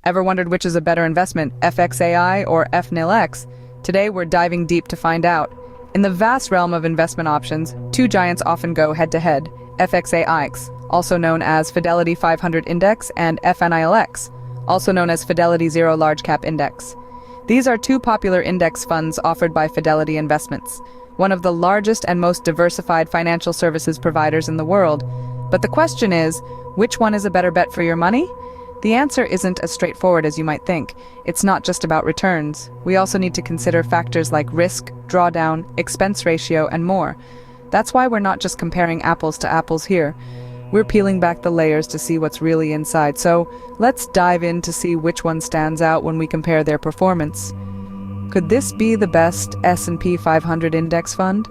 Ever wondered which is a better investment, FXAI or FNILX? Today we're diving deep to find out. In the vast realm of investment options, two giants often go head-to-head, FXAIX, also known as Fidelity 500 Index, and FNILX, also known as Fidelity Zero Large Cap Index. These are two popular index funds offered by Fidelity Investments, one of the largest and most diversified financial services providers in the world. But the question is, which one is a better bet for your money? The answer isn't as straightforward as you might think. It's not just about returns. We also need to consider factors like risk, drawdown, expense ratio, and more. That's why we're not just comparing apples to apples here. We're peeling back the layers to see what's really inside. So let's dive in to see which one stands out when we compare their performance. Could this be the best S&P 500 index fund?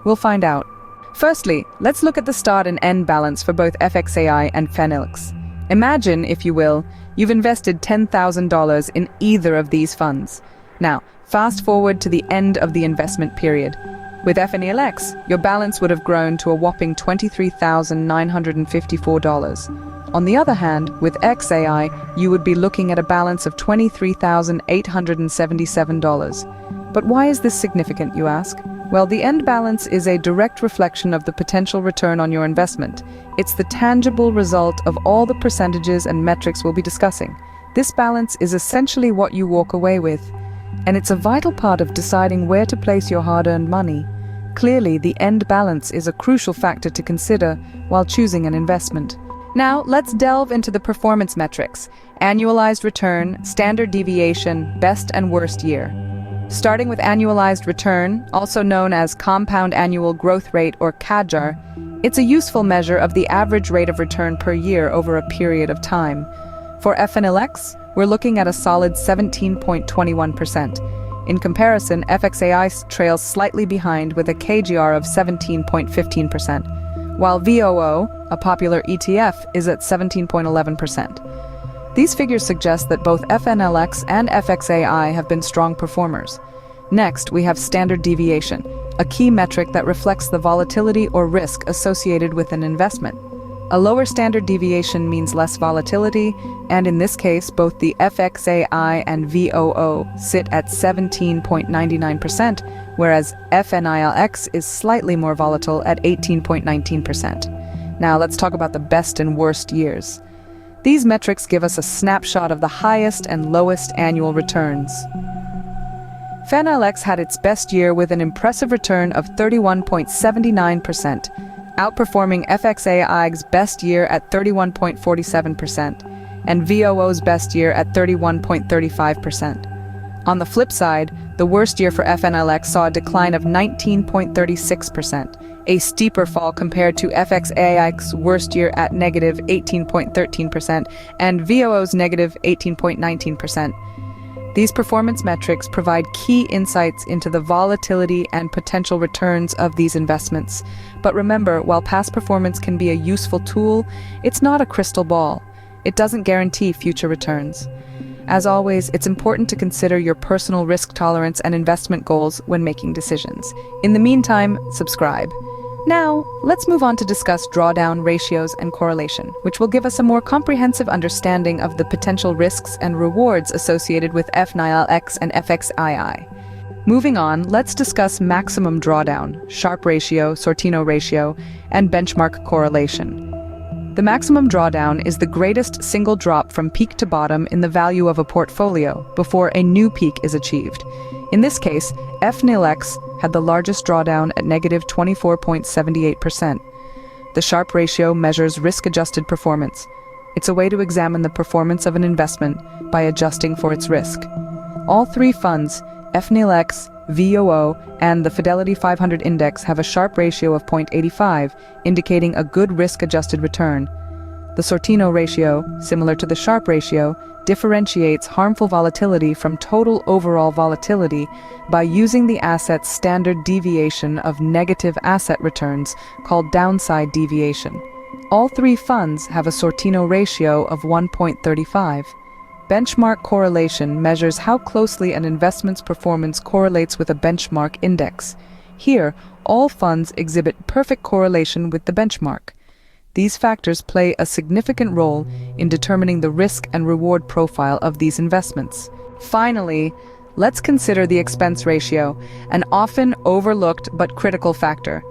We'll find out. Firstly, let's look at the start and end balance for both FXAI and FNILX. Imagine, if you will, you've invested $10,000 in either of these funds. Now, fast forward to the end of the investment period. With FNILX, your balance would have grown to a whopping $23,954. On the other hand, with FXAI, you would be looking at a balance of $23,877. But why is this significant, you ask? Well, the end balance is a direct reflection of the potential return on your investment. It's the tangible result of all the percentages and metrics we'll be discussing. This balance is essentially what you walk away with, and it's a vital part of deciding where to place your hard-earned money. Clearly, the end balance is a crucial factor to consider while choosing an investment. Now, let's delve into the performance metrics: annualized return, standard deviation, best and worst year. Starting with annualized return, also known as compound annual growth rate or CAGR, it's a useful measure of the average rate of return per year over a period of time. For FNILX, we're looking at a solid 17.21%. In comparison, FXAI trails slightly behind with a CAGR of 17.15%, while VOO, a popular ETF, is at 17.11%. These figures suggest that both FNILX and FXAI have been strong performers. Next, we have standard deviation, a key metric that reflects the volatility or risk associated with an investment. A lower standard deviation means less volatility, and in this case, both the FXAI and VOO sit at 17.99%, whereas FNILX is slightly more volatile at 18.19%. Now let's talk about the best and worst years. These metrics give us a snapshot of the highest and lowest annual returns. FNILX had its best year with an impressive return of 31.79%, outperforming FXAI's best year at 31.47%, and VOO's best year at 31.35%. On the flip side, the worst year for FNILX saw a decline of 19.36%, a steeper fall compared to FXAI's worst year at negative 18.13% and VOO's negative 18.19%. These performance metrics provide key insights into the volatility and potential returns of these investments. But remember, while past performance can be a useful tool, it's not a crystal ball. It doesn't guarantee future returns. As always, it's important to consider your personal risk tolerance and investment goals when making decisions. In the meantime, subscribe. Now, let's move on to discuss drawdown ratios and correlation, which will give us a more comprehensive understanding of the potential risks and rewards associated with FNILX and FXAI. Moving on, let's discuss maximum drawdown, Sharpe ratio, Sortino ratio, and benchmark correlation. The maximum drawdown is the greatest single drop from peak to bottom in the value of a portfolio before a new peak is achieved. In this case, FNILX had the largest drawdown at negative 24.78%. The Sharpe ratio measures risk-adjusted performance. It's a way to examine the performance of an investment by adjusting for its risk. All three funds, FNILX, VOO, and the Fidelity 500 Index, have a Sharpe ratio of 0.85, indicating a good risk-adjusted return. The Sortino ratio, similar to the Sharpe ratio, differentiates harmful volatility from total overall volatility by using the asset's standard deviation of negative asset returns, called downside deviation. All three funds have a Sortino ratio of 1.35. Benchmark correlation measures how closely an investment's performance correlates with a benchmark index. Here, all funds exhibit perfect correlation with the benchmark. These factors play a significant role in determining the risk and reward profile of these investments. Finally, let's consider the expense ratio, an often overlooked but critical factor.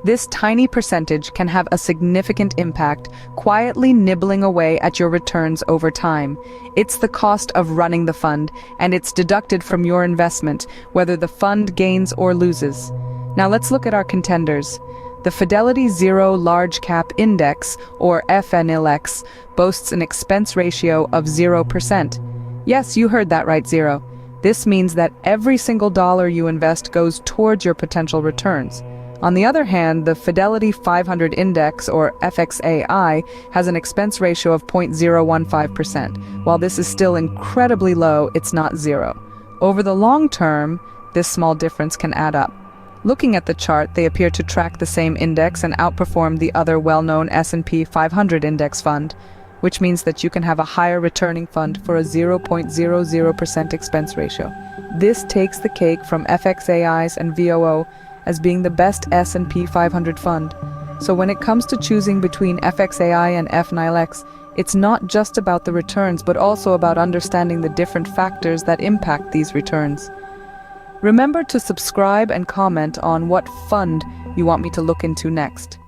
This tiny percentage can have a significant impact, quietly nibbling away at your returns over time. It's the cost of running the fund, and it's deducted from your investment, whether the fund gains or loses. Now let's look at our contenders. The Fidelity Zero Large Cap Index, or FNILX, boasts an expense ratio of 0%. Yes, you heard that right, zero. This means that every single dollar you invest goes towards your potential returns. On the other hand, the Fidelity 500 Index, or FXAI, has an expense ratio of 0.015%. While this is still incredibly low, it's not zero. Over the long term, this small difference can add up. Looking at the chart, they appear to track the same index and outperform the other well-known S&P 500 index fund, which means that you can have a higher returning fund for a 0.00% expense ratio. This takes the cake from FXAI's and VOO as being the best S&P 500 fund. So when it comes to choosing between FXAI and FNILX, it's not just about the returns, but also about understanding the different factors that impact these returns. Remember to subscribe and comment on what fund you want me to look into next.